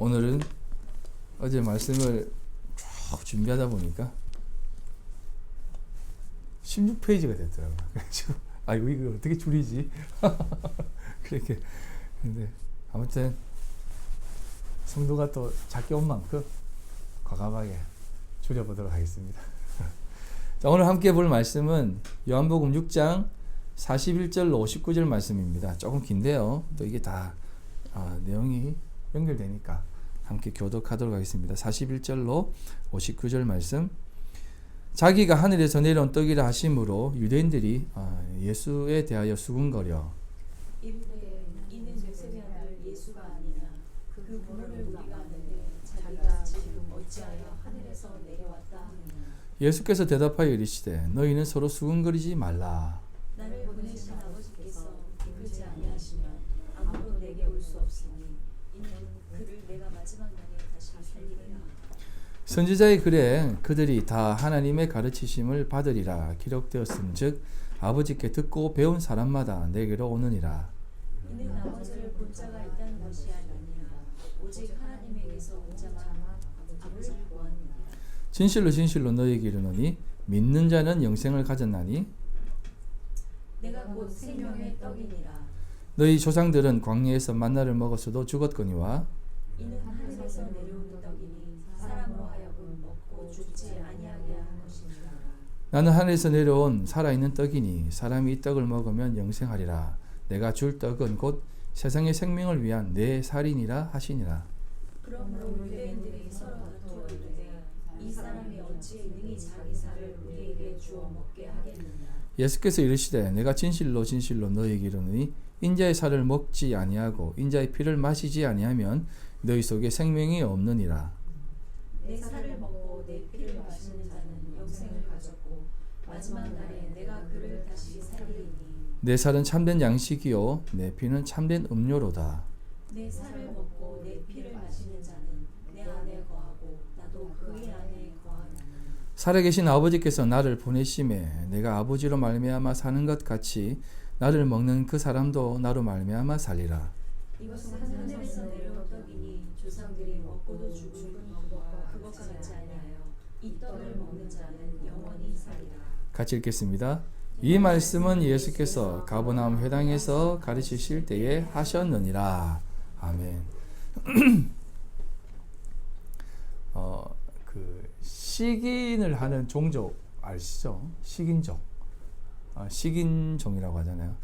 오늘은 어제 말씀을 쭉 준비하다 보니까 16페이지가 됐더라고요. 그래서 이거 어떻게 줄이지? 그렇게. 근데 아무튼 성도가 또 작게 온 만큼 과감하게 줄여보도록 하겠습니다. 자, 오늘 함께 볼 말씀은 요한복음 6장 41절로 59절 말씀입니다. 조금 긴데요. 또 이게 다 내용이 연결되니까 함께 교독하도록 하겠습니다. 41절로 59절 말씀. 자기가 하늘에서 내려온 떡이라 하심으로 유대인들이 예수에 대하여 수군거려 이르되 이는 요셉의 아들 예수가 아니냐 그 부모를 우리가 아는데 자기가 지금 어찌하여 하늘에서 내려왔다 하느냐. 예수께서 대답하여 이르시되 너희는 서로 수군거리지 말라. 나를 보내신 아버지께서 이끌지 아니하시면 아무도 내게 올 수 없으니 이는 그를 내가 마지막 날에 다시 살리리라. 선지자의 글에 그들이 다 하나님의 가르치심을 받으리라 기록되었음즉 아버지께 듣고 배운 사람마다 내게로 오느니라. 이는 아버지를 본 자가 있다는 것이 아니니라 오직 하나님에게서 온 자만 아버지를 보았느니라. 진실로 진실로 너희에게 이르노니 믿는 자는 영생을 가졌나니 내가 곧 생명의 떡이니라. 너희 조상들은 광야에서 만나를 먹었어도 죽었거니와 이는 하늘에서 내려온 떡이니 사람으로 하여금 먹고 죽지 아니하게 하는 것이니라. 나는 하늘에서 내려온 살아있는 떡이니 사람이 이 떡을 먹으면 영생하리라. 내가 줄 떡은 곧 세상의 생명을 위한 내 살이니라 하시니라. 그러므로 유대인들이 서로 다투어 이르되 이 사람이 어찌 능히 자기 살을 우리에게 주어 먹게 하겠느냐. 예수께서 이르시되 내가 진실로 진실로 너희에게 이르노니 인자의 살을 먹지 아니하고 인자의 피를 마시지 아니하면 너희 속에 생명이 없느니라. 내 살을 먹고 내 피를 마시는 자는 영생을 가졌고 마지막 날에 내가 그를 다시 살리리니. 내 살은 참된 양식이요 내 피는 참된 음료로다. 내 살을 먹고 내 피를 마시는 자는 내 안에 거하고 나도 그의 안에 거하느니라. 살아계신 아버지께서 나를 보내심에 내가 아버지로 말미암아 사는 것 같이 나를 먹는 그 사람도 나로 말미암아 살리라. 이것은 하늘에서 내려온 떡이니 조상들이 먹고도 죽은 그것 같지 아니하여 이 떡을 먹는 자는 영원히 살리라. 같이 읽겠습니다. 이 말씀은 예수께서 가버나움 회당에서 가르치실 때에 하셨느니라. 아멘. 식인을 하는 종족 아시죠? 식인종. 식인종이라고 하잖아요.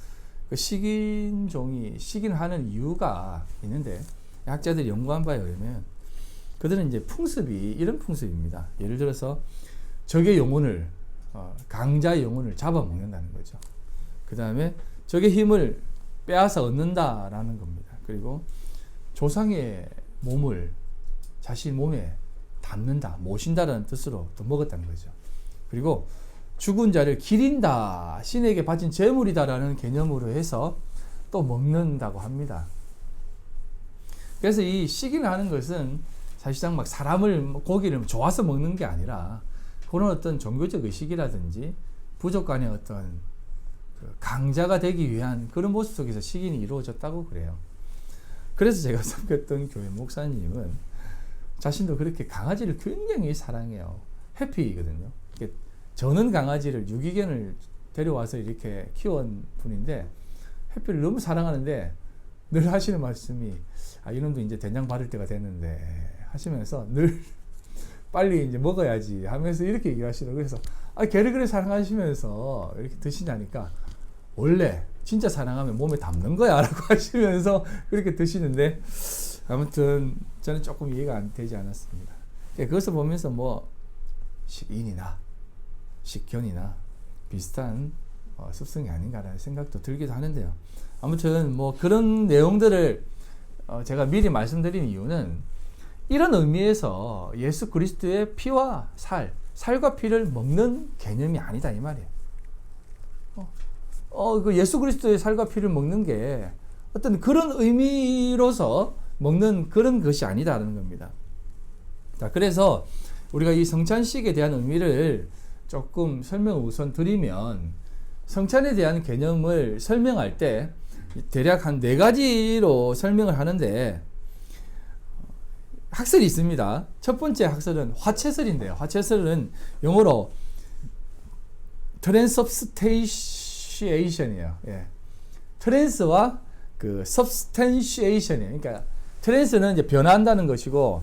그 식인종이 식인하는 이유가 있는데 학자들이 연구한 바에 의하면 그들은 이제 풍습이 이런 풍습입니다. 예를 들어서 적의 영혼을 강자의 영혼을 잡아먹는다는 거죠. 그 다음에 적의 힘을 빼앗아 얻는다라는 겁니다. 그리고 조상의 몸을 자신 몸에 담는다, 모신다라는 뜻으로 또 먹었다는 거죠. 그리고 죽은 자를 기린다, 신에게 바친 재물이다라는 개념으로 해서 또 먹는다고 합니다. 그래서 이 식인을 하는 것은 사실상 막 사람을 고기를 좋아서 먹는 게 아니라 그런 어떤 종교적 의식이라든지 부족 간의 어떤 강자가 되기 위한 그런 모습 속에서 식인이 이루어졌다고 그래요. 그래서 제가 섬겼던 교회 목사님은 자신도 그렇게 강아지를 굉장히 사랑해요. 해피거든요. 저는 강아지를 유기견을 데려와서 이렇게 키운 분인데 해피를 너무 사랑하는데 늘 하시는 말씀이 이놈도 이제 된장 바를 때가 됐는데 하시면서 늘 빨리 이제 먹어야지 하면서 이렇게 얘기하시더라고요. 그래서 걔를 그래 사랑하시면서 이렇게 드시냐니까 원래 진짜 사랑하면 몸에 담는 거야 라고 하시면서 그렇게 드시는데 아무튼 저는 조금 이해가 안 되지 않았습니다. 그것을 보면서 뭐 식인이나 식견이나 비슷한 습성이 아닌가라는 생각도 들기도 하는데요. 아무튼 뭐 그런 내용들을 제가 미리 말씀드린 이유는 이런 의미에서 예수 그리스도의 피와 살과 피를 먹는 개념이 아니다 이 말이에요. 그 예수 그리스도의 살과 피를 먹는 게 어떤 그런 의미로서 먹는 그런 것이 아니다라는 겁니다. 자, 그래서 우리가 이 성찬식에 대한 의미를 조금 설명을 우선 드리면 성찬에 대한 개념을 설명할 때 대략 한 4가지로 설명을 하는데 학설이 있습니다. 첫 번째 학설은 화채설인데요. 화채설은 영어로 transubstantiation이에요. 예. 트랜스와 그 substantiation이에요. 그러니까 트랜스는 이제 변화한다는 것이고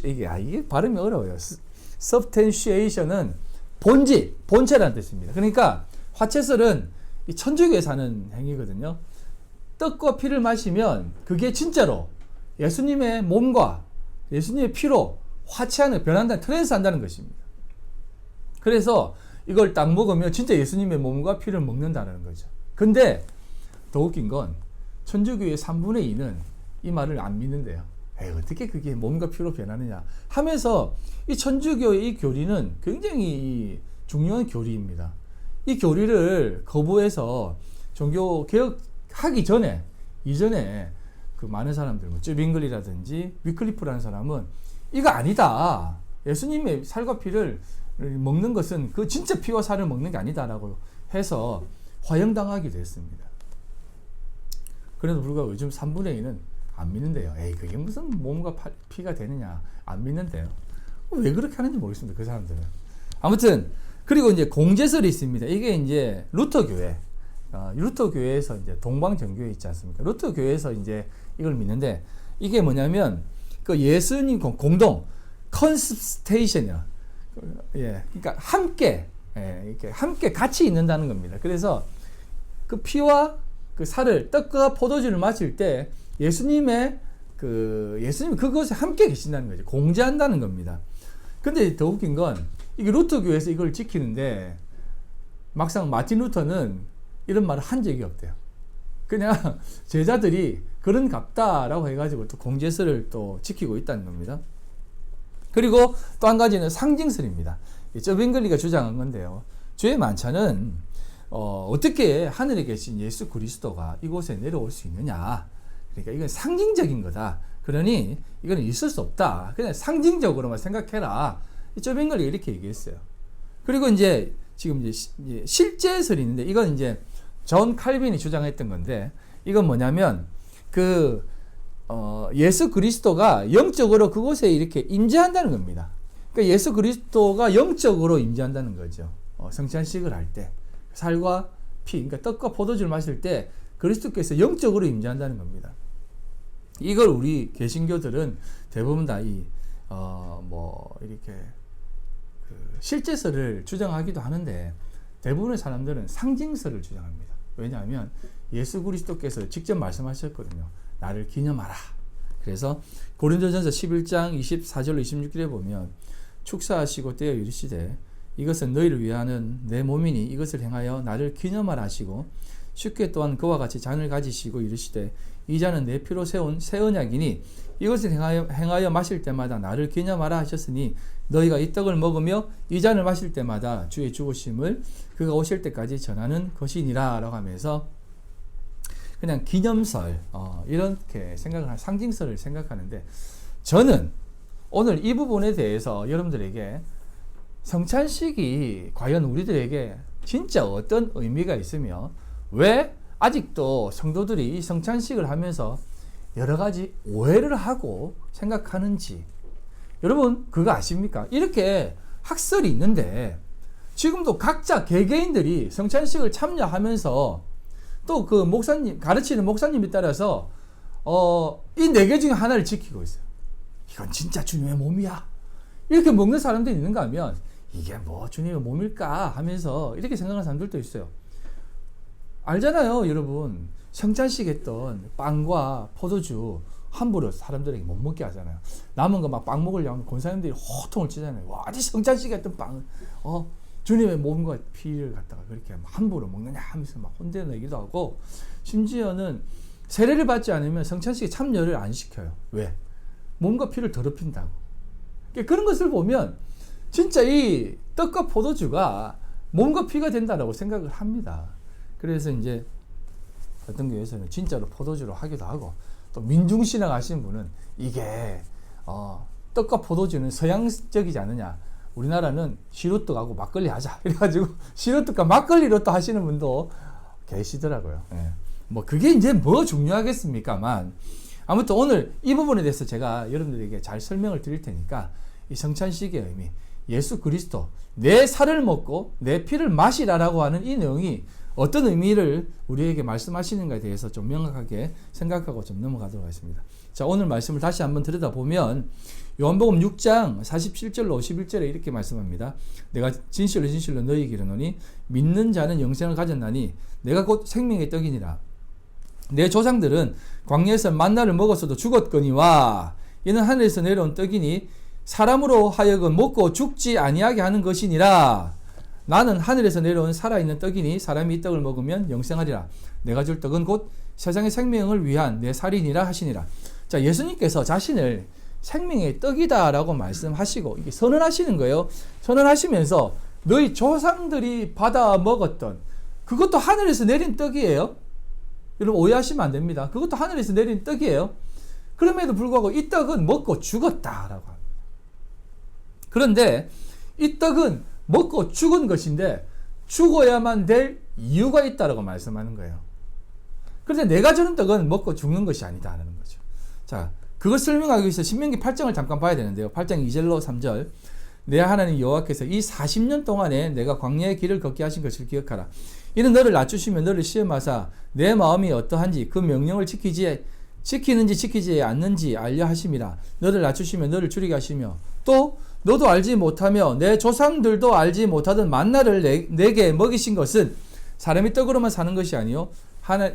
이게 발음이 어려워요. substantiation은 본질, 본체라는 뜻입니다. 그러니까 화채설은 이 천주교에서 하는 행위거든요. 떡과 피를 마시면 그게 진짜로 예수님의 몸과 예수님의 피로 화채하는, 변한다는, 트랜스한다는 것입니다. 그래서 이걸 딱 먹으면 진짜 예수님의 몸과 피를 먹는다는 거죠. 근데 더 웃긴 건 천주교의 3분의 2는 이 말을 안 믿는데요. 에이, 어떻게 그게 몸과 피로 변하느냐 하면서 이 천주교의 이 교리는 굉장히 중요한 교리입니다. 이 교리를 거부해서 종교 개혁하기 전에, 이전에 그 많은 사람들, 뭐 쯔빙글이라든지 위클리프라는 사람은 이거 아니다. 예수님의 살과 피를 먹는 것은 그 진짜 피와 살을 먹는 게 아니다라고 해서 화형당하기도 했습니다. 그래도 불구하고 요즘 3분의 2는 안 믿는데요. 에이, 그게 무슨 몸과 피가 되느냐. 안 믿는데요. 왜 그렇게 하는지 모르겠습니다. 그 사람들은. 아무튼, 그리고 이제 공제설이 있습니다. 이게 이제 루터교회. 루터교회에서 이제 동방정교회 있지 않습니까? 루터교회에서 이제 이걸 믿는데, 이게 뭐냐면, 그 예수님 공동, 컨스테이션이야. 예. 그러니까 함께, 예, 이렇게 함께 같이 있는다는 겁니다. 그래서 그 피와 그 살을, 떡과 포도주를 마실 때 예수님 그것에 함께 계신다는 거죠. 공제한다는 겁니다. 근데 더 웃긴 건 이게 루터교에서 이걸 지키는데 막상 마틴 루터는 이런 말을 한 적이 없대요. 그냥 제자들이 그런 갑다라고 해가지고 또 공제설을 또 지키고 있다는 겁니다. 그리고 또 한 가지는 상징설입니다. 쩌빙글리가 주장한 건데요. 주의 만찬은 어떻게 하늘에 계신 예수 그리스도가 이곳에 내려올 수 있느냐. 그러니까 이건 상징적인 거다. 그러니 이건 있을 수 없다. 그냥 상징적으로만 생각해라. 쩌빙글리가 이렇게 얘기했어요. 그리고 이제 지금 이제 실제설이 있는데 이건 이제 존 칼빈이 주장했던 건데 이건 뭐냐면 예수 그리스도가 영적으로 그곳에 이렇게 임재한다는 겁니다. 그러니까 예수 그리스도가 영적으로 임재한다는 거죠. 성찬식을 할 때 살과 피, 그러니까 떡과 포도주를 마실 때 그리스도께서 영적으로 임재한다는 겁니다. 이걸 우리 개신교들은 대부분 다 이렇게 실제설을 주장하기도 하는데 대부분의 사람들은 상징설을 주장합니다. 왜냐하면 예수 그리스도께서 직접 말씀하셨거든요. 나를 기념하라. 그래서 고린도전서 11장 24절로 26절에 보면 축사하시고 떼어 이르시되 이것은 너희를 위하는 내 몸이니 이것을 행하여 나를 기념하라 하시고 쉽게 또한 그와 같이 잔을 가지시고 이르시되 이 잔은 내 피로 세운 새 언약이니 이것을 행하여 마실 때마다 나를 기념하라 하셨으니 너희가 이 떡을 먹으며 이 잔을 마실 때마다 주의 죽으심을 그가 오실 때까지 전하는 것이니라 라고 하면서 그냥 기념설 이렇게 생각을 상징설을 생각하는데 저는 오늘 이 부분에 대해서 여러분들에게 성찬식이 과연 우리들에게 진짜 어떤 의미가 있으며 왜 아직도 성도들이 이 성찬식을 하면서 여러 가지 오해를 하고 생각하는지 여러분 그거 아십니까? 이렇게 학설이 있는데 지금도 각자 개개인들이 성찬식을 참여하면서 또 그 목사님 가르치는 목사님에 따라서 이 4개 중에 하나를 지키고 있어요. 이건 진짜 주님의 몸이야. 이렇게 먹는 사람들이 있는가 하면 이게 뭐 주님의 몸일까 하면서 이렇게 생각하는 사람들도 있어요. 알잖아요, 여러분. 성찬식 했던 빵과 포도주 함부로 사람들에게 못 먹게 하잖아요. 남은 거 막 빵 먹으려고 하면 권사님들이 호통을 치잖아요. 와, 어디 성찬식 했던 빵을 주님의 몸과 피를 갖다가 그렇게 함부로 먹느냐 하면서 막 혼내내기도 하고 심지어는 세례를 받지 않으면 성찬식에 참여를 안 시켜요. 왜? 몸과 피를 더럽힌다고. 그런 것을 보면 진짜 이 떡과 포도주가 몸과 피가 된다라고 생각을 합니다. 그래서 이제 어떤 교회에서는 진짜로 포도주로 하기도 하고 또 민중신앙 하시는 분은 이게 떡과 포도주는 서양적이지 않느냐. 우리나라는 시루떡하고 막걸리 하자. 그래가지고 시루떡과 막걸리로 또 하시는 분도 계시더라고요. 예. 뭐 그게 이제 뭐 중요하겠습니까만 아무튼 오늘 이 부분에 대해서 제가 여러분들에게 잘 설명을 드릴 테니까 이 성찬식의 의미, 예수 그리스도 내 살을 먹고 내 피를 마시라라고 하는 이 내용이 어떤 의미를 우리에게 말씀하시는가에 대해서 좀 명확하게 생각하고 좀 넘어가도록 하겠습니다. 자, 오늘 말씀을 다시 한번 들여다보면 요한복음 6장 47절로 51절에 이렇게 말씀합니다. 내가 진실로 진실로 너희에게 이르노니 믿는 자는 영생을 가졌나니 내가 곧 생명의 떡이니라. 내 조상들은 광야에서 만나를 먹었어도 죽었거니와 이는 하늘에서 내려온 떡이니 사람으로 하여금 먹고 죽지 아니하게 하는 것이니라. 나는 하늘에서 내려온 살아있는 떡이니 사람이 이 떡을 먹으면 영생하리라. 내가 줄 떡은 곧 세상의 생명을 위한 내 살이니라 하시니라. 자, 예수님께서 자신을 생명의 떡이다 라고 말씀하시고 이게 선언하시는 거예요. 선언하시면서 너희 조상들이 받아 먹었던 그것도 하늘에서 내린 떡이에요. 여러분 오해하시면 안 됩니다. 그것도 하늘에서 내린 떡이에요. 그럼에도 불구하고 이 떡은 먹고 죽었다라고 합니다. 그런데 이 떡은 먹고 죽은 것인데 죽어야만 될 이유가 있다라고 말씀하는 거예요. 그런데 내가 주는 떡은 먹고 죽는 것이 아니다라는 거죠. 자, 그걸 설명하기 위해서 신명기 8장을 잠깐 봐야 되는데요. 8장 2절로 3절. 내 하나님 여호와께서 이 40년 동안에 내가 광야의 길을 걷게 하신 것을 기억하라. 이는 너를 낮추시며 너를 시험하사 내 마음이 어떠한지 그 명령을 지키는지 지키지 않는지 알려 하심이라. 너를 낮추시며 너를 줄이게 하시며 또 너도 알지 못하며 내 조상들도 알지 못하던 만나를 내게 먹이신 것은 사람이 떡으로만 사는 것이 아니요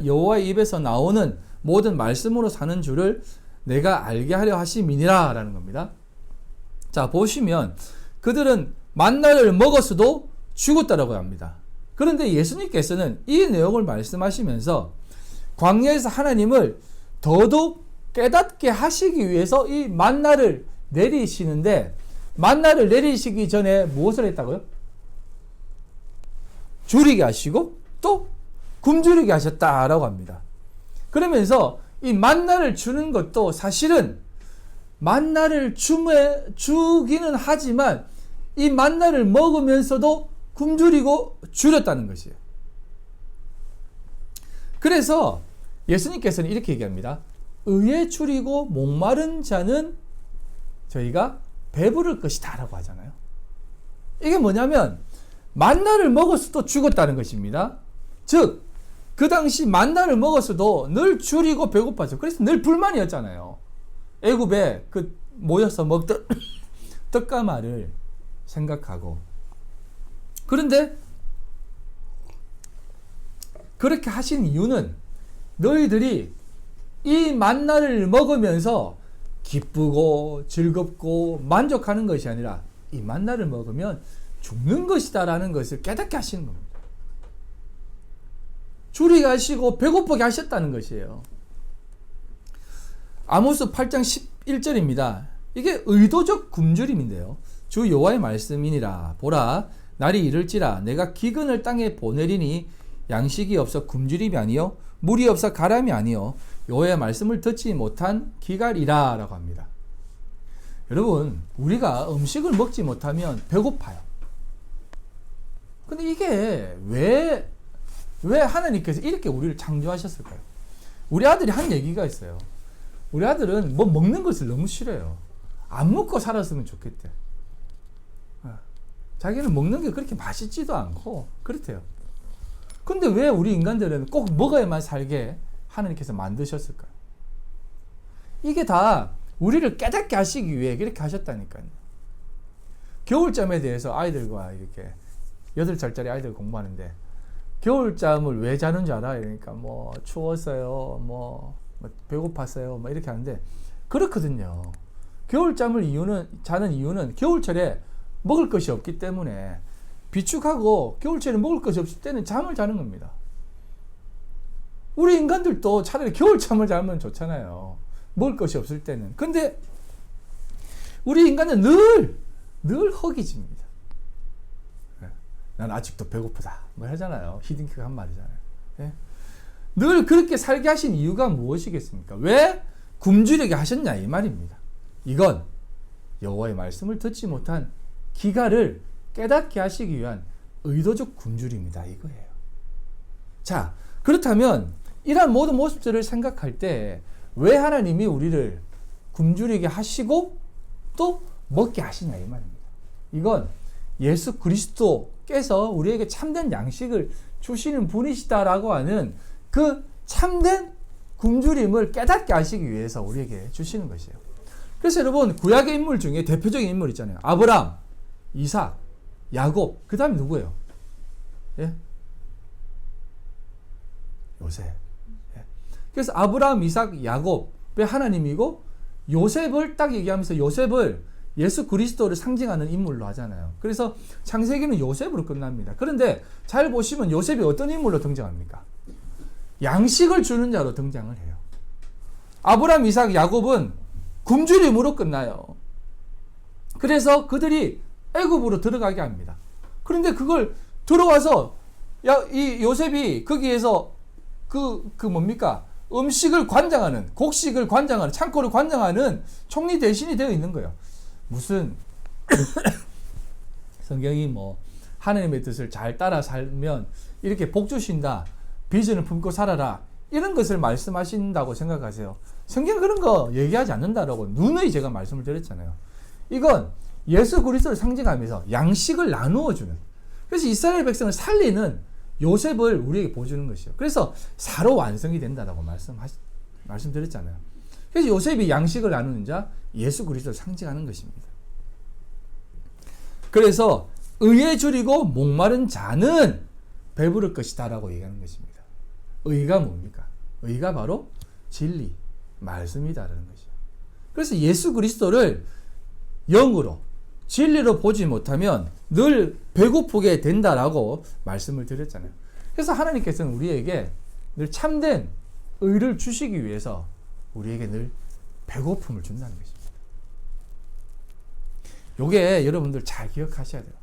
여호와의 입에서 나오는 모든 말씀으로 사는 줄을 내가 알게 하려 하심이니라 라는 겁니다. 자, 보시면 그들은 만나를 먹었어도 죽었다라고 합니다. 그런데 예수님께서는 이 내용을 말씀하시면서 광야에서 하나님을 더더욱 깨닫게 하시기 위해서 이 만나를 내리시는데 만나를 내리시기 전에 무엇을 했다고요? 줄이게 하시고 또 굶주리게 하셨다라고 합니다. 그러면서 이 만나를 주는 것도 사실은 만나를 주기는 하지만 이 만나를 먹으면서도 굶주리고 줄였다는 것이에요. 그래서 예수님께서는 이렇게 얘기합니다. 의에 줄이고 목마른 자는 저희가 배부를 것이다 라고 하잖아요. 이게 뭐냐면 만나를 먹었어도 죽었다는 것입니다. 즉 그 당시 만나를 먹었어도 늘 줄이고 배고팠죠. 그래서 늘 불만이었잖아요. 애굽에 그 모여서 먹던 떡가마를 생각하고. 그런데 그렇게 하신 이유는 너희들이 이 만나를 먹으면서 기쁘고 즐겁고 만족하는 것이 아니라 이 만나를 먹으면 죽는 것이다라는 것을 깨닫게 하시는 겁니다. 줄이게 하시고 배고프게 하셨다는 것이에요. 아모스 8장 11절입니다. 이게 의도적 굶주림인데요. 주 여호와의 말씀이니라. 보라, 날이 이를지라 내가 기근을 땅에 보내리니 양식이 없어 굶주림이 아니요 물이 없어 가람이 아니요 여호와의 말씀을 듣지 못한 기갈이라 라고 합니다. 여러분, 우리가 음식을 먹지 못하면 배고파요. 근데 이게 왜 하나님께서 이렇게 우리를 창조하셨을까요? 우리 아들이 한 얘기가 있어요. 우리 아들은 뭐 먹는 것을 너무 싫어해요. 안 먹고 살았으면 좋겠대. 자기는 먹는 게 그렇게 맛있지도 않고 그렇대요. 근데 왜 우리 인간들은 꼭 먹어야만 살게 하나님께서 만드셨을까요? 이게 다 우리를 깨닫게 하시기 위해 그렇게 하셨다니까요. 겨울잠에 대해서 아이들과 이렇게 8살짜리 아이들 공부하는데 겨울잠을 왜 자는 줄 알아? 이러니까 뭐 추웠어요, 뭐 배고팠어요, 뭐 이렇게 하는데 그렇거든요. 겨울잠을 자는 이유는 겨울철에 먹을 것이 없기 때문에 비축하고 겨울철에 먹을 것이 없을 때는 잠을 자는 겁니다. 우리 인간들도 차라리 겨울잠을 자면 좋잖아요. 먹을 것이 없을 때는. 근데 우리 인간은 늘 허기집니다. 난 아직도 배고프다 뭐 하잖아요. 히딩크가 한 말이잖아요. 예? 늘 그렇게 살게 하신 이유가 무엇이겠습니까? 왜 굶주리게 하셨냐 이 말입니다. 이건 여호와의 말씀을 듣지 못한 기갈을 깨닫게 하시기 위한 의도적 굶주림이다 이거예요. 자, 그렇다면 이러한 모든 모습들을 생각할 때 왜 하나님이 우리를 굶주리게 하시고 또 먹게 하시냐 이 말입니다. 이건 예수 그리스도께서 우리에게 참된 양식을 주시는 분이시다라고 하는 그 참된 굶주림을 깨닫게 하시기 위해서 우리에게 주시는 것이에요. 그래서 여러분 구약의 인물 중에 대표적인 인물 있잖아요. 아브라함, 이삭, 야곱, 그 다음에 누구예요? 예? 요셉. 예. 그래서 아브라함, 이삭, 야곱의 하나님이고 요셉을 딱 얘기하면서 요셉을 예수 그리스도를 상징하는 인물로 하잖아요. 그래서 창세기는 요셉으로 끝납니다. 그런데 잘 보시면 요셉이 어떤 인물로 등장합니까? 양식을 주는 자로 등장을 해요. 아브라함, 이삭, 야곱은 굶주림으로 끝나요. 그래서 그들이 애굽으로 들어가게 합니다. 그런데 그걸 들어와서 이 요셉이 거기에서 뭡니까? 음식을 관장하는, 곡식을 관장하는, 창고를 관장하는 총리 대신이 되어 있는 거예요. 무슨 성경이 뭐 하나님의 뜻을 잘 따라 살면 이렇게 복 주신다, 비전을 품고 살아라, 이런 것을 말씀하신다고 생각하세요. 성경 그런 거 얘기하지 않는다라고 누누이 제가 말씀을 드렸잖아요. 이건 예수 그리스도를 상징하면서 양식을 나누어 주는, 그래서 이스라엘 백성을 살리는 요셉을 우리에게 보여주는 것이요. 그래서 사로 완성이 된다라고 말씀드렸잖아요. 그래서 요셉이 양식을 나누는 자, 예수 그리스도를 상징하는 것입니다. 그래서 의에 줄이고 목마른 자는 배부를 것이다라고 얘기하는 것입니다. 의가 뭡니까? 의가 바로 진리, 말씀이다라는 것이죠. 그래서 예수 그리스도를 영으로, 진리로 보지 못하면 늘 배고프게 된다라고 말씀을 드렸잖아요. 그래서 하나님께서는 우리에게 늘 참된 의를 주시기 위해서 우리에게 늘 배고픔을 준다는 것입니다. 요게 여러분들 잘 기억하셔야 돼요.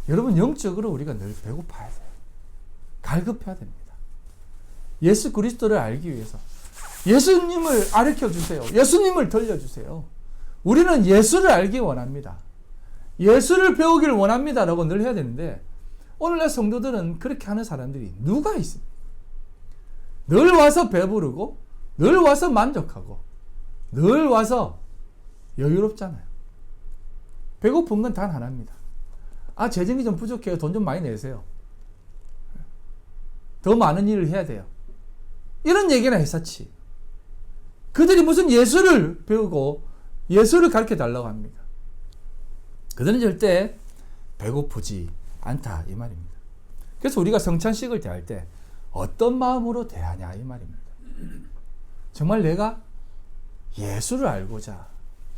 여러분 영적으로 우리가 늘 배고파야 돼요. 갈급해야 됩니다. 예수 그리스도를 알기 위해서 예수님을 가르쳐 주세요. 예수님을 들려주세요. 우리는 예수를 알기 원합니다. 예수를 배우기를 원합니다라고 늘 해야 되는데 오늘날 성도들은 그렇게 하는 사람들이 누가 있습니까? 늘 와서 배부르고 늘 와서 만족하고 늘 와서 여유롭잖아요. 배고픈 건 단 하나입니다. 아, 재정이 좀 부족해요. 돈 좀 많이 내세요. 더 많은 일을 해야 돼요. 이런 얘기나 했었지. 그들이 무슨 예수를 배우고 예수를 가르쳐 달라고 합니다. 그들은 절대 배고프지 않다 이 말입니다. 그래서 우리가 성찬식을 대할 때 어떤 마음으로 대하냐 이 말입니다. 정말 내가 예수를 알고자,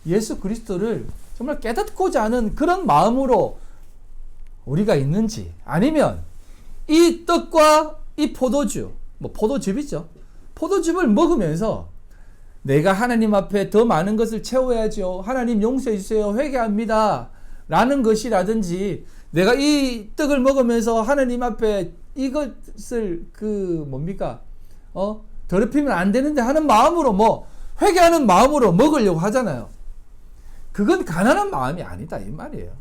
예수 그리스도를 정말 깨닫고자 하는 그런 마음으로 우리가 있는지, 아니면 이 떡과 이 포도주, 포도즙이죠. 포도즙을 먹으면서 내가 하나님 앞에 더 많은 것을 채워야죠. 하나님 용서해 주세요. 회개합니다. 라는 것이라든지, 내가 이 떡을 먹으면서 하나님 앞에 이것을 더럽히면 안 되는데 하는 마음으로 회개하는 마음으로 먹으려고 하잖아요. 그건 가난한 마음이 아니다 이 말이에요.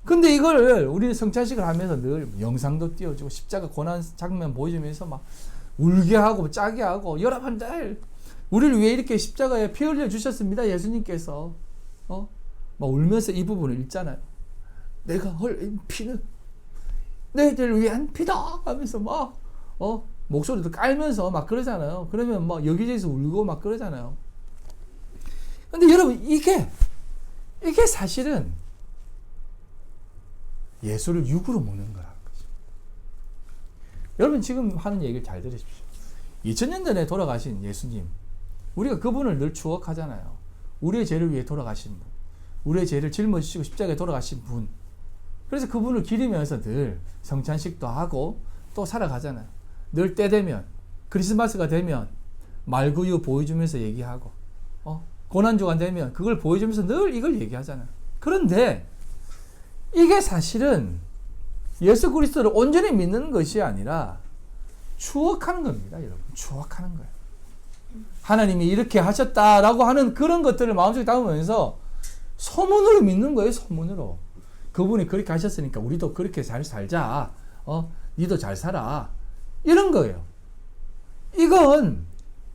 근데 이걸 우리 성찬식을 하면서 늘 영상도 띄워주고 십자가 고난 장면 보여주면서 막 울게 하고 짜게 하고, 여러분들 우리를 위해 이렇게 십자가에 피 흘려 주셨습니다. 예수님께서 막 울면서 이 부분을 읽잖아요. 내가 흘린 피는 너희들을 위한 피다 하면서 목소리도 깔면서 막 그러잖아요. 그러면 여기저기서 울고 막 그러잖아요. 근데 여러분 이게 사실은 예수를 육으로 먹는 거라는 거죠. 여러분 지금 하는 얘기를 잘 들으십시오. 2000년 전에 돌아가신 예수님, 우리가 그분을 늘 추억하잖아요. 우리의 죄를 위해 돌아가신 분, 우리의 죄를 짊어지시고 십자가에 돌아가신 분. 그래서 그분을 기리면서 늘 성찬식도 하고 또 살아가잖아요. 늘 때 되면, 크리스마스가 되면 말구유 보여주면서 얘기하고, 고난주가 되면 그걸 보여주면서 늘 이걸 얘기하잖아요. 그런데 이게 사실은 예수 그리스도를 온전히 믿는 것이 아니라 추억하는 겁니다, 여러분. 추억하는 거예요. 하나님이 이렇게 하셨다라고 하는 그런 것들을 마음속에 담으면서 소문으로 믿는 거예요, 소문으로. 그분이 그렇게 하셨으니까 우리도 그렇게 잘 살자. 니도 잘 살아. 이런 거예요. 이건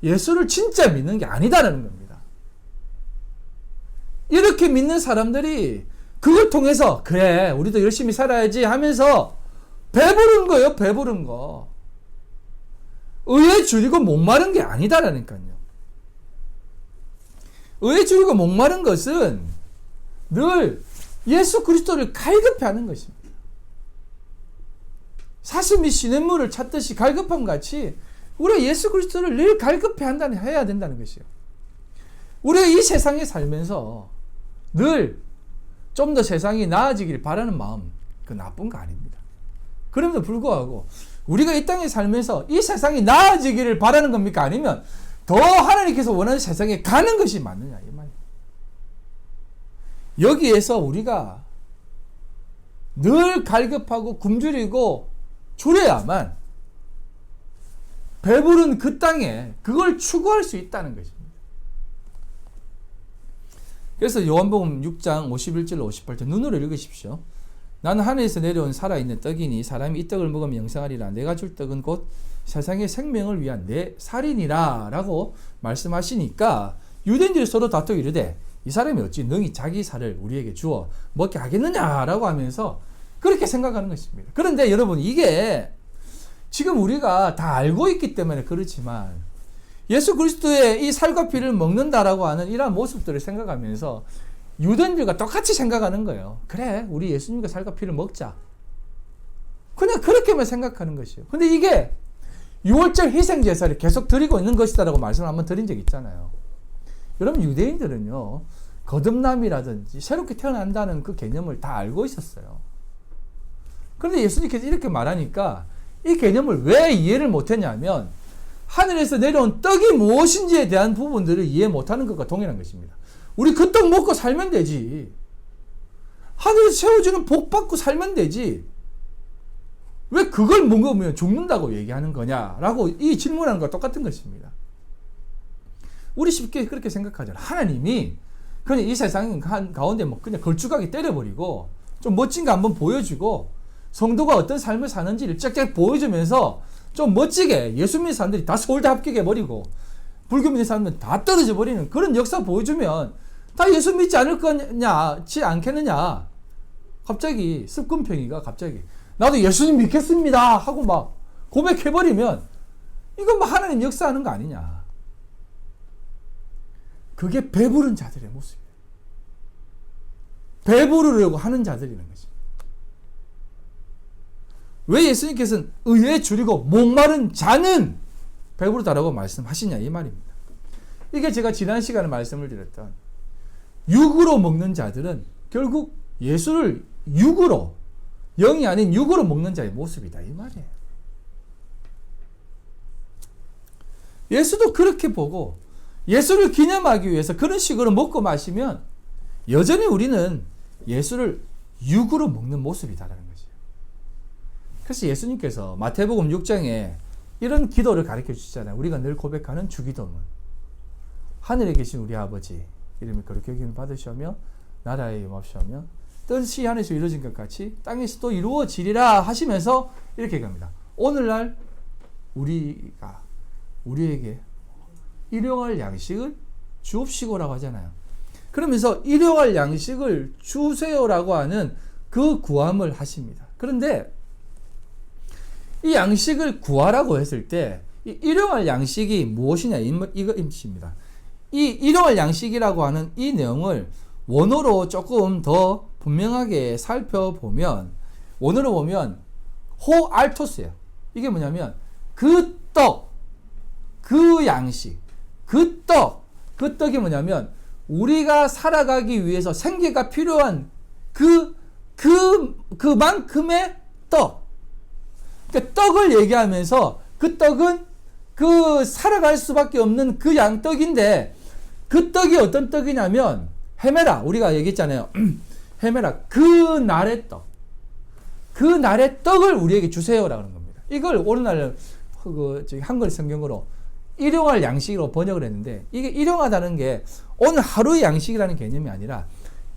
예수를 진짜 믿는 게 아니다라는 겁니다. 이렇게 믿는 사람들이 그걸 통해서 그래 우리도 열심히 살아야지 하면서 배부른 거예요. 배부른 거. 의에 줄이고 목마른 게 아니다라니까요. 의에 줄이고 목마른 것은 늘 예수 그리스도를 갈급해하는 것입니다. 사슴이 시냇물을 찾듯이 갈급함 같이 우리가 예수 그리스도를 늘 해야 된다는 것이에요. 우리가 이 세상에 살면서 늘 좀 더 세상이 나아지길 바라는 마음, 그 나쁜 거 아닙니다. 그럼에도 불구하고 우리가 이 땅에 살면서 이 세상이 나아지기를 바라는 겁니까? 아니면 더 하나님께서 원하는 세상에 가는 것이 맞느냐 이 말이에요. 여기에서 우리가 늘 갈급하고 굶주리고 줄여야만 배부른 그 땅에 그걸 추구할 수 있다는 것입니다. 그래서 요한복음 6장 51절 58절 눈으로 읽으십시오. 나는 하늘에서 내려온 살아있는 떡이니 사람이 이 떡을 먹으면 영생하리라. 내가 줄 떡은 곧 세상의 생명을 위한 내 살이니라 라고 말씀하시니까 유대인들이 서로 다투고 이르되 이 사람이 어찌 능히 자기 살을 우리에게 주어 먹게 하겠느냐라고 하면서 그렇게 생각하는 것입니다. 그런데 여러분 이게 지금 우리가 다 알고 있기 때문에 그렇지만 예수 그리스도의 이 살과 피를 먹는다라고 하는 이러한 모습들을 생각하면서 유대인들과 똑같이 생각하는 거예요. 그래 우리 예수님과 살과 피를 먹자. 그냥 그렇게만 생각하는 것이에요. 근데 이게 6월절 희생제사를 계속 드리고 있는 것이다라고 말씀을 한번 드린 적이 있잖아요. 여러분 유대인들은요 거듭남이라든지 새롭게 태어난다는 그 개념을 다 알고 있었어요. 그런데 예수님께서 이렇게 말하니까 이 개념을 왜 이해를 못했냐면 하늘에서 내려온 떡이 무엇인지에 대한 부분들을 이해 못하는 것과 동일한 것입니다. 우리 그 떡 먹고 살면 되지. 하늘에서 세워주는 복 받고 살면 되지. 왜 그걸 먹으면 죽는다고 얘기하는 거냐라고 이 질문하는 것과 똑같은 것입니다. 우리 쉽게 그렇게 생각하잖아요. 하나님이 그냥 이 세상 가운데 뭐 그냥 걸쭉하게 때려버리고 좀 멋진 거 한번 보여주고 성도가 어떤 삶을 사는지를 쫙쫙 보여주면서 좀 멋지게 예수 믿는 사람들이 다 서울대 합격해버리고 불교 믿는 사람들은 다 떨어져 버리는 그런 역사 보여주면 다 예수 믿지 않을 거냐, 않겠느냐. 갑자기 습근평이가 갑자기 나도 예수님 믿겠습니다 하고 막 고백해버리면 이건 뭐 하나님 역사하는 거 아니냐. 그게 배부른 자들의 모습이에요. 배부르려고 하는 자들이라는 것입니다. 왜 예수님께서는 의에 줄이고 목마른 자는 배부르다라고 말씀하시냐 이 말입니다. 이게 제가 지난 시간에 말씀을 드렸던 육으로 먹는 자들은 결국 예수를 육으로 영이 아닌 육으로 먹는 자의 모습이다 이 말이에요. 예수도 그렇게 보고 예수를 기념하기 위해서 그런 식으로 먹고 마시면 여전히 우리는 예수를 육으로 먹는 모습이다라는 거죠. 그래서 예수님께서 마태복음 6장에 이런 기도를 가르쳐 주시잖아요. 우리가 늘 고백하는 주기도문. 하늘에 계신 우리 아버지 이름이 거룩히 여김을 받으시오며 나라의 임하시오며 뜻이 하늘에서 이루어진 것 같이 땅에서도 이루어지리라 하시면서 이렇게 갑니다. 오늘날 우리에게 일용할 양식을 주옵시고라고 하잖아요. 그러면서 일용할 양식을 주세요라고 하는 그 구함을 하십니다. 그런데 이 양식을 구하라고 했을 때 이 일용할 양식이 무엇이냐 이것입니다. 이 일용할 양식이라고 하는 이 내용을 원어로 조금 더 분명하게 살펴보면 원어로 보면 호알토스예요. 이게 뭐냐면 그 떡, 그 양식, 그 떡이 뭐냐면 우리가 살아가기 위해서 생계가 필요한 그만큼의 떡. 그러니까 떡을 얘기하면서 그 떡은 그 살아갈 수밖에 없는 그 양떡인데 그 떡이 어떤 떡이냐면 헤메라 우리가 얘기했잖아요. 헤메라 그 날의 떡. 그 날의 떡을 우리에게 주세요라고 하는 겁니다. 이걸 오늘날 한글 성경으로 일용할 양식으로 번역을 했는데 이게 일용하다는 게 오늘 하루의 양식이라는 개념이 아니라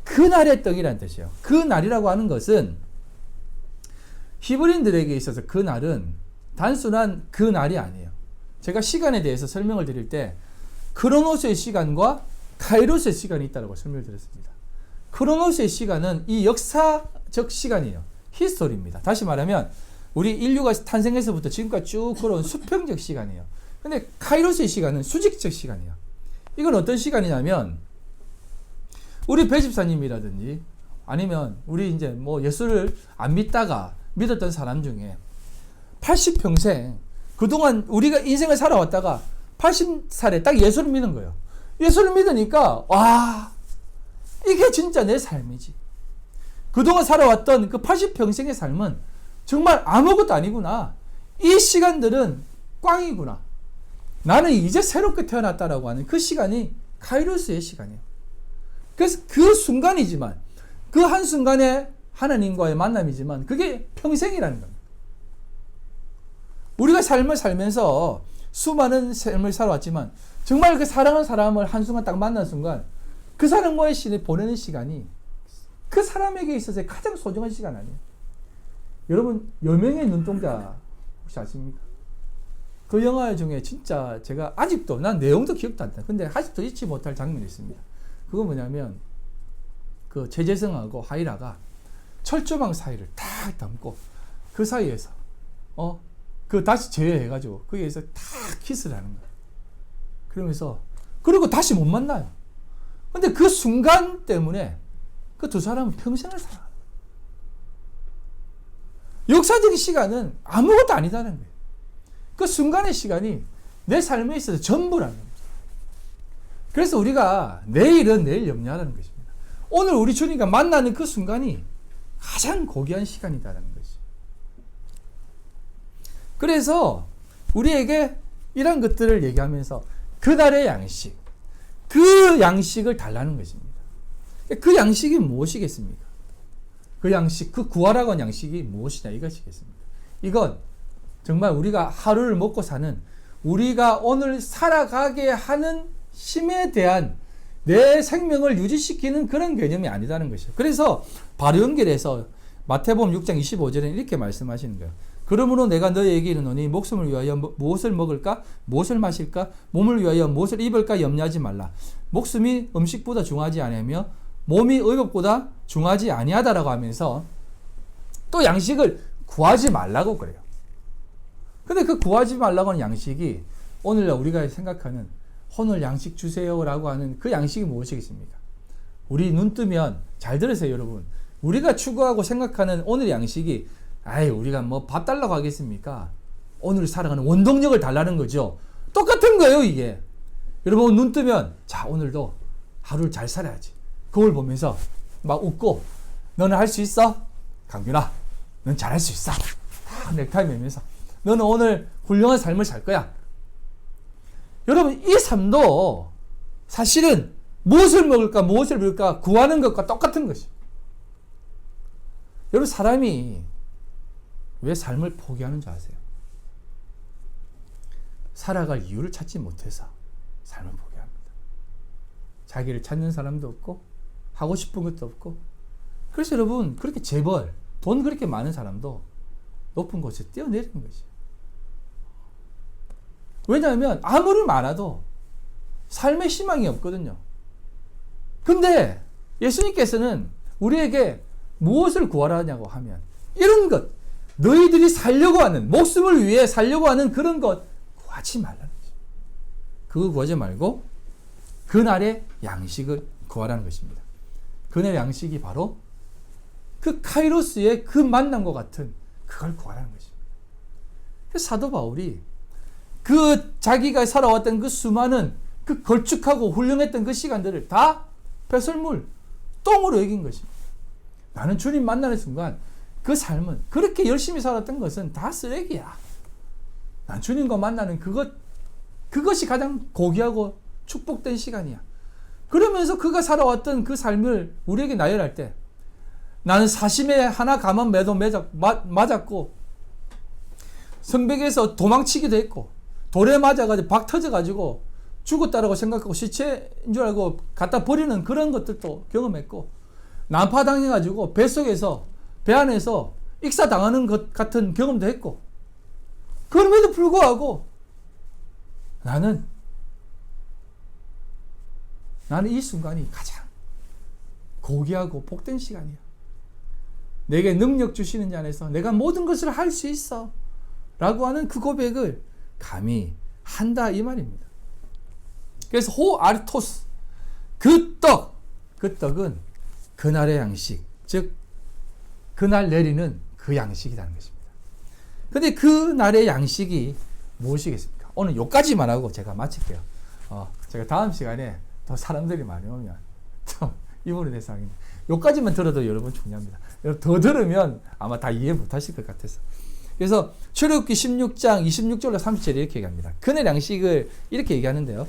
그 날의 떡이라는 뜻이에요. 그 날이라고 하는 것은 히브리인들에게 있어서 그 날은 단순한 그 날이 아니에요. 제가 시간에 대해서 설명을 드릴 때 크로노스의 시간과 카이로스의 시간이 있다고 설명을 드렸습니다. 크로노스의 시간은 이 역사적 시간이에요. 히스토리입니다. 다시 말하면 우리 인류가 탄생해서부터 지금까지 쭉 걸어온 수평적 시간이에요. 근데 카이로스의 시간은 수직적 시간이에요. 이건 어떤 시간이냐면 우리 배집사님이라든지 아니면 우리 이제 뭐 예수를 안 믿다가 믿었던 사람 중에 80평생 그동안 우리가 인생을 살아왔다가 80살에 딱 예수를 믿는 거예요. 예수를 믿으니까 와, 이게 진짜 내 삶이지. 그동안 살아왔던 그 80평생의 삶은 정말 아무것도 아니구나. 이 시간들은 꽝이구나. 나는 이제 새롭게 태어났다라고 하는 그 시간이 카이로스의 시간이에요. 그래서 그 순간이지만 그 한순간에 하나님과의 만남이지만 그게 평생이라는 겁니다. 우리가 삶을 살면서 수많은 삶을 살아왔지만 정말 그 사랑하는 사람을 한순간 딱 만난 순간 그 사람과의 시간을 보내는 시간이 그 사람에게 있어서 가장 소중한 시간 아니에요. 여러분 여명의 눈동자 혹시 아십니까? 그 영화 중에 진짜 제가 아직도 난 내용도 기억도 안 나. 근데 아직도 잊지 못할 장면이 있습니다. 그거 뭐냐면 그 최재성하고 하이라가 철조망 사이를 탁 담고 그 사이에서 그 다시 제외해가지고 거기에서 탁 키스를 하는 거예요. 그러면서 그리고 다시 못 만나요. 근데 그 순간 때문에 그 두 사람은 평생을 살아요. 역사적인 시간은 아무것도 아니다는 거예요. 그 순간의 시간이 내 삶에 있어서 전부라는 겁니다. 그래서 우리가 내일은 내일 염려하라는 것입니다. 오늘 우리 주님과 만나는 그 순간이 가장 고귀한 시간이다라는 것이죠. 그래서 우리에게 이런 것들을 얘기하면서 그날의 양식, 그 양식을 달라는 것입니다. 그 양식이 무엇이겠습니까? 그 양식, 그 구하라고 한 양식이 무엇이냐 이것이겠습니다. 이건 정말 우리가 하루를 먹고 사는, 우리가 오늘 살아가게 하는 힘에 대한 내 생명을 유지시키는 그런 개념이 아니다는 것이죠. 그래서 바로 연결해서 마태복음 6장 25절에 이렇게 말씀하시는 거예요. 그러므로 내가 너희에게 이르노니 목숨을 위하여 무엇을 먹을까 무엇을 마실까 몸을 위하여 무엇을 입을까 염려하지 말라. 목숨이 음식보다 중하지 아니하며 몸이 의복보다 중하지 아니하다라고 하면서 또 양식을 구하지 말라고 그래요. 근데 그 구하지 말라고 하는 양식이 오늘날 우리가 생각하는 오늘 양식 주세요라고 하는 그 양식이 무엇이겠습니까? 우리 눈 뜨면 잘 들으세요, 여러분. 우리가 추구하고 생각하는 오늘의 양식이 우리가 뭐 밥 달라고 하겠습니까? 오늘 살아가는 원동력을 달라는 거죠. 똑같은 거예요, 이게. 여러분 눈 뜨면 자, 오늘도 하루를 잘 살아야지. 거울 보면서 막 웃고 너는 할 수 있어? 강균아, 넌 잘할 수 있어. 다 넥타이 매면서 너는 오늘 훌륭한 삶을 살 거야. 여러분 이 삶도 사실은 무엇을 먹을까 무엇을 입을까 구하는 것과 똑같은 것이에요. 여러분 사람이 왜 삶을 포기하는 줄 아세요? 살아갈 이유를 찾지 못해서 삶을 포기합니다. 자기를 찾는 사람도 없고 하고 싶은 것도 없고. 그래서 여러분 그렇게 재벌, 돈 그렇게 많은 사람도 높은 곳에 뛰어내리는 것이에요. 왜냐하면 아무리 많아도 삶에 희망이 없거든요. 근데 예수님께서는 우리에게 무엇을 구하라냐고 하면 이런 것, 너희들이 살려고 하는, 목숨을 위해 살려고 하는 그런 것 구하지 말라는 거죠. 그거 구하지 말고 그날의 양식을 구하라는 것입니다. 그날의 양식이 바로 그 카이로스의 그 만남과 같은 그걸 구하라는 것입니다. 그래서 사도 바울이 그 자기가 살아왔던 그 수많은 그 걸쭉하고 훌륭했던 그 시간들을 다 배설물, 똥으로 여긴 것입니다. 나는 주님 만나는 순간 그 삶은 그렇게 열심히 살았던 것은 다 쓰레기야. 난 주님과 만나는 그것이 가장 고귀하고 축복된 시간이야. 그러면서 그가 살아왔던 그 삶을 우리에게 나열할 때 나는 사심에 하나 가만 매도 맞았고 성벽에서 도망치기도 했고 돌에 맞아가지고 박 터져가지고 죽었다라고 생각하고 시체인 줄 알고 갖다 버리는 그런 것들도 경험했고 난파당해가지고 뱃속에서 배 안에서 익사당하는 것 같은 경험도 했고 그럼에도 불구하고 나는 이 순간이 가장 고귀하고 복된 시간이야. 내게 능력 주시는 자 안에서 내가 모든 것을 할 수 있어 라고 하는 그 고백을 감히 한다 이 말입니다. 그래서 호아르토스, 그 떡은 그날의 양식, 즉 그날 내리는 그 양식이라는 것입니다. 근데 그날의 양식이 무엇이겠습니까? 오늘 요까지만 하고 제가 마칠게요. 제가 다음 시간에 더 사람들이 많이 오면 또 이분에 대해서 하겠습니다. 요까지만 들어도 여러분 중요합니다. 더 들으면 아마 다 이해 못하실 것 같아서. 그래서 출애굽기 16장 26절로 30절에 이렇게 얘기합니다. 그날 양식을 이렇게 얘기하는데요.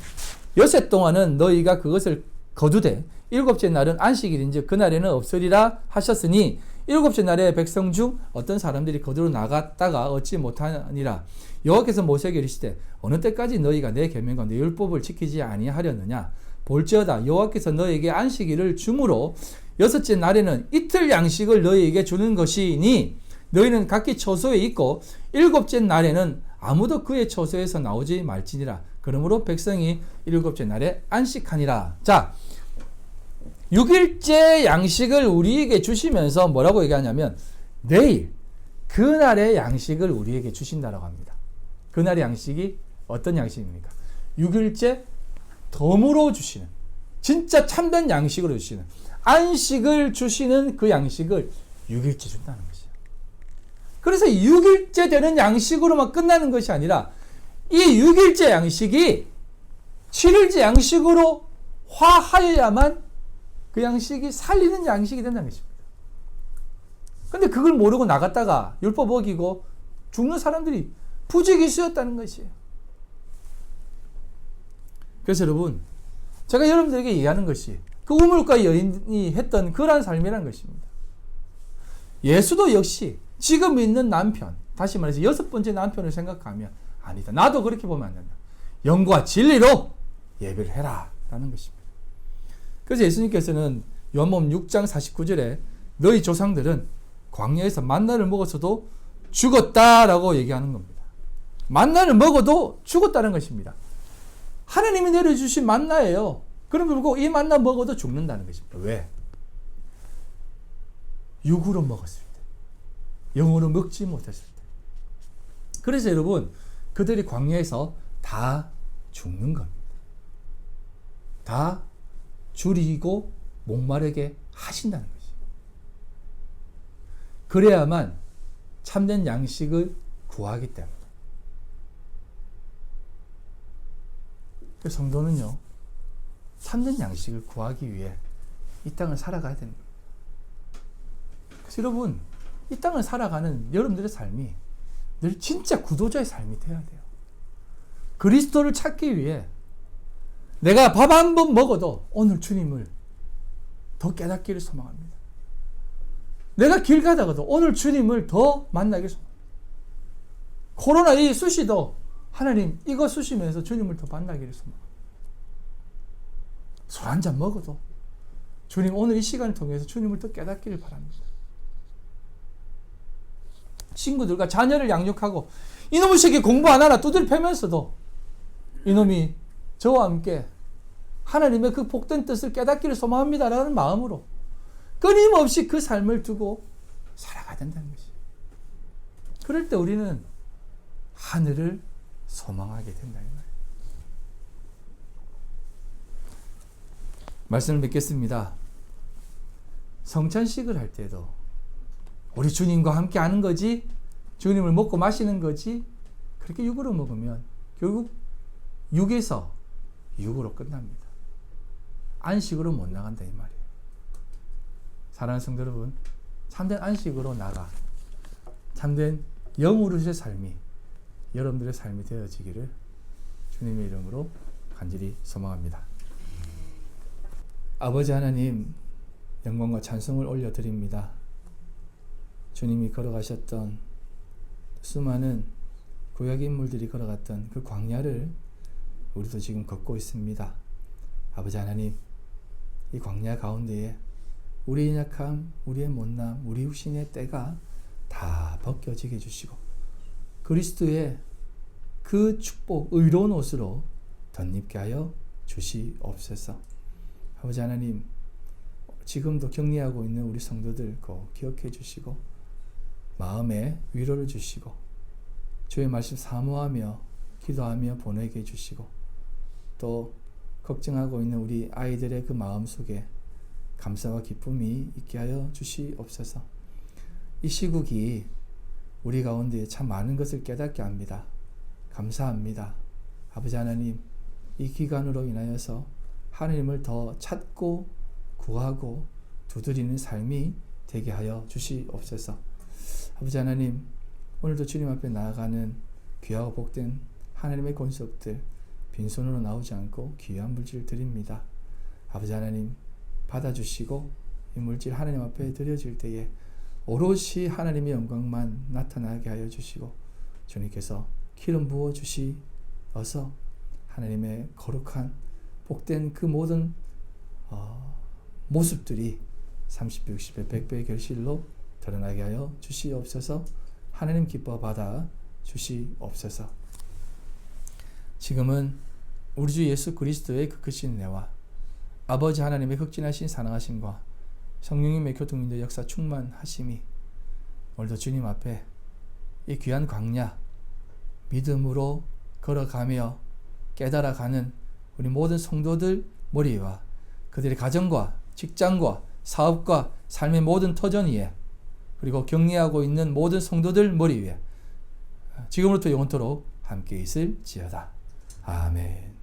여섯 동안은 너희가 그것을 거두되 일곱째 날은 안식일인즉 그날에는 없으리라 하셨으니 일곱째 날에 백성 중 어떤 사람들이 거두러 나갔다가 얻지 못하니라. 여호와께서 모세에게 이르시되 어느 때까지 너희가 내 계명과 내 율법을 지키지 아니하려느냐. 볼지어다 여호와께서 너희에게 안식일을 주므로 여섯째 날에는 이틀 양식을 너희에게 주는 것이니 너희는 각기 처소에 있고 일곱째 날에는 아무도 그의 처소에서 나오지 말지니라. 그러므로 백성이 일곱째 날에 안식하니라. 자, 6일째 양식을 우리에게 주시면서 뭐라고 얘기하냐면 내일 그날의 양식을 우리에게 주신다라고 합니다. 그날의 양식이 어떤 양식입니까? 6일째 덤으로 주시는, 진짜 참된 양식으로 주시는, 안식을 주시는 그 양식을 6일째 준다는 것이에요. 그래서 6일째 되는 양식으로만 끝나는 것이 아니라 이 6일째 양식이 7일째 양식으로 화하여야만 그 양식이 살리는 양식이 된다는 것입니다. 근데 그걸 모르고 나갔다가 율법 어기고 죽는 사람들이 부지기수였다는 것이에요. 그래서 여러분, 제가 여러분들에게 얘기하는 것이 그 우물가 여인이 했던 그러한 삶이라는 것입니다. 예수도 역시 지금 있는 남편, 다시 말해서 여섯 번째 남편을 생각하면 아니다. 나도 그렇게 보면 안 된다. 영과 진리로 예배를 해라 라는 것입니다. 그래서 예수님께서는 요한복음 6장 49절에 너희 조상들은 광야에서 만나를 먹었어도 죽었다라고 얘기하는 겁니다. 만나를 먹어도 죽었다는 것입니다. 하나님이 내려주신 만나예요. 그럼에도 불구하고 이 만나 먹어도 죽는다는 것입니다. 왜? 육으로 먹었을 때, 영으로 먹지 못했을 때. 그래서 여러분, 그들이 광야에서 다 죽는 겁니다. 다 줄이고 목마르게 하신다는 것이죠. 그래야만 참된 양식을 구하기 때문에. 그 성도는요, 참된 양식을 구하기 위해 이 땅을 살아가야 되는 겁니다. 그래서 여러분, 이 땅을 살아가는 여러분들의 삶이 늘 진짜 구도자의 삶이 되어야 돼요. 그리스도를 찾기 위해 내가 밥 한 번 먹어도 오늘 주님을 더 깨닫기를 소망합니다. 내가 길 가다가도 오늘 주님을 더 만나기를 소망합니다. 코로나 이 수시도 하나님 이거 수시면서 주님을 더 만나기를 소망합니다. 술 한 잔 먹어도 주님 오늘 이 시간을 통해서 주님을 더 깨닫기를 바랍니다. 친구들과 자녀를 양육하고 이놈의 새끼 공부 안 하나 두들 패면서도 이놈이 저와 함께 하나님의 그 복된 뜻을 깨닫기를 소망합니다라는 마음으로 끊임없이 그 삶을 두고 살아가야 된다는 것이에요. 그럴 때 우리는 하늘을 소망하게 된다. 말씀을 맺겠습니다. 성찬식을 할 때도 우리 주님과 함께 하는 거지, 주님을 먹고 마시는 거지, 그렇게 육으로 먹으면 결국 육에서 육으로 끝납니다. 안식으로 못 나간다 이 말이에요. 사랑하는 성도 여러분, 참된 안식으로 나가 참된 영으로의 삶이 여러분들의 삶이 되어지기를 주님의 이름으로 간절히 소망합니다. 아버지 하나님, 영광과 찬송을 올려드립니다. 주님이 걸어가셨던 수많은 구약 인물들이 걸어갔던 그 광야를 우리도 지금 걷고 있습니다. 아버지 하나님, 이 광야 가운데에 우리의 약함, 우리의 못남, 우리 육신의 때가 다 벗겨지게 해주시고 그리스도의 그 축복, 의로운 옷으로 덧입게 하여 주시옵소서. 아버지 하나님, 지금도 격리하고 있는 우리 성도들 기억해 주시고 마음에 위로를 주시고 주의 말씀 사모하며 기도하며 보내게 해주시고 또 걱정하고 있는 우리 아이들의 그 마음 속에 감사와 기쁨이 있게 하여 주시옵소서. 이 시국이 우리 가운데 참 많은 것을 깨닫게 합니다. 감사합니다. 아버지 하나님, 이 기간으로 인하여서 하나님을 더 찾고 구하고 두드리는 삶이 되게 하여 주시옵소서. 아버지 하나님, 오늘도 주님 앞에 나아가는 귀하고 복된 하나님의 권속들 빈손으로 나오지 않고 귀한 물질을 드립니다. 아버지 하나님, 받아주시고 이 물질 하나님 앞에 드려질 때에 오롯이 하나님의 영광만 나타나게 하여 주시고 주님께서 기름 부어 주시어서 하나님의 거룩한 복된 그 모든 모습들이 30배, 60배, 100배의 결실로 드러나게 하여 주시옵소서. 하나님 기뻐 받아 주시옵소서. 지금은 우리 주 예수 그리스도의 그 크신 은혜와 아버지 하나님의 극진하신 사랑하심과 성령님의 교통인도 역사 충만하심이 오늘도 주님 앞에 이 귀한 광야 믿음으로 걸어가며 깨달아가는 우리 모든 성도들 머리와 그들의 가정과 직장과 사업과 삶의 모든 터전 위에 그리고 격리하고 있는 모든 성도들 머리 위에 지금부터 영원토록 함께 있을지어다. 아멘.